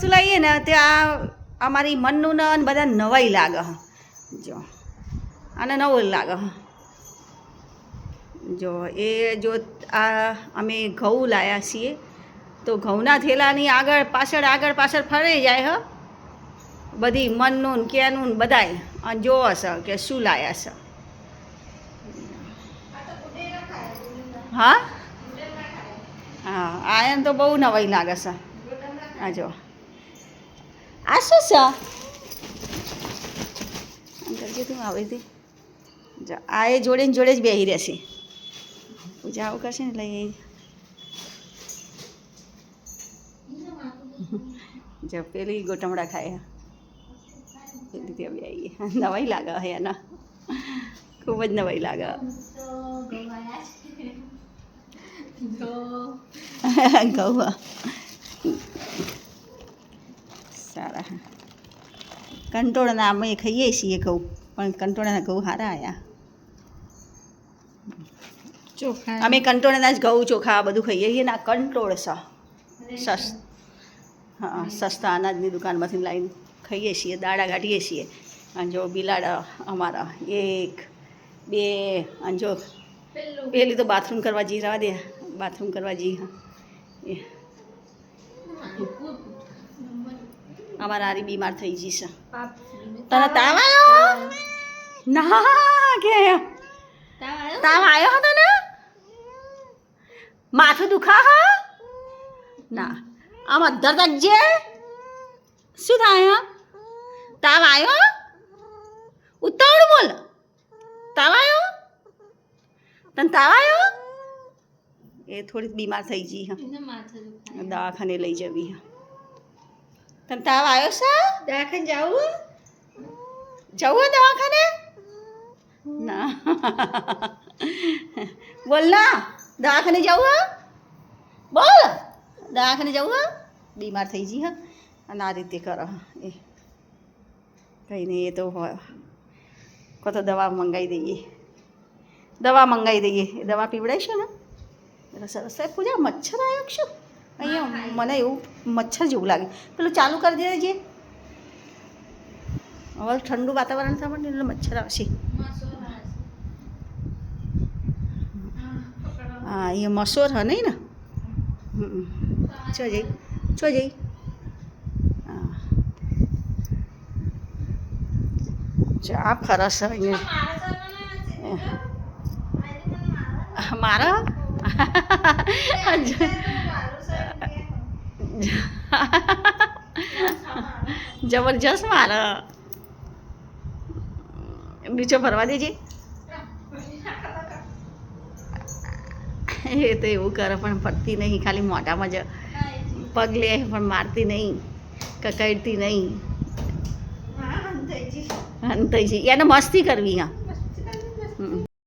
વસ્તુ લાવીએ ને તે આ અમારી મનનું ને બધા નવાઈ લાગે હ જો આને નવું લાગે હ જો એ જો આ અમે ઘઉં લાવ્યા છીએ તો ઘઉંના થેલાની આગળ પાછળ ફરી જાય હ બધી મનનું ને ક્યાંનું ને બધાય અને જોવો છે કે શું લાવ્યા છે હા હા આ એમ તો બહુ નવાઈ લાગે છે આ જો આ શું છે અંકલજી તું આવે તે જો આ એ જોડે ને જોડે જ બેસી રહેશે પૂજા આવું કરશે ને એટલે જો પેલી ગોટમડા ખાય પેલી ત્યાં બે આવીએ નવાઈ લાગે હે એના ખૂબ જ નવાઈ લાગે ઘઉં સારા કંટોળાના અમે ખાઈએ છીએ ઘઉં પણ કંટોળાના ઘઉં સારા આવ્યા ચોખા અમે કંટોળાના જ ઘઉં ચોખા બધું ખાઈએ છીએ ને આ કંટોળ હા સસ્તા અનાજની દુકાનમાંથી લાવીને ખાઈએ છીએ દાડા કાઢીએ છીએ અને જો બિલાડા અમારા 1 2 અને જો પેલી તો બાથરૂમ કરવા જઈ રહેવા દે બાથરૂમ કરવા જઈ હા એ અમારા આરી બીમાર થઈ જશે તને તાવ આવ્યો ના કે તાવ આવ્યો હતો ને માથું દુખા હા ના આમાં દર્દ જે શું થાય તાવ આવ્યો ઉતાવળ બોલ તાવ આવ્યો તને તાવ આવ્યો એ થોડી બીમાર થઈ ગઈ હા દવાખાને લઈ જવી હા તને તાવ આવ્યો છે દવાખાને જવું દવાખાને ના બોલ ના દવાખાને જવું બોલ દવાખાને જવું બીમાર થઈ ગઈ હા અને આ રીતે કરો એ કંઈ નહીં એ તો હોય તો દવા મંગાવી દઈએ દવા પીવડાવીશું ને એટલે સરસ સાહેબ પૂજા મચ્છર આવ્યો શું અહીંયા મને એવું મચ્છર જેવું લાગે પેલું ચાલુ કરી દેજે હવે ઠંડુ વાતાવરણ થવા ને એટલે મચ્છર આવશે હા અહીંયા મસોર હ નહીં ને છો જઈ હા ચા ફરસ અહીંયા મારા જબરજસ્ત મારા નીચે ભરવા દેજે એ તો એવું કરે પણ ફરતી નહીં ખાલી મોઢામાં જ પગ લે પણ મારતી નહીં કકડતી નહીં હન થઈ જઈ એને મસ્તી કરવી હા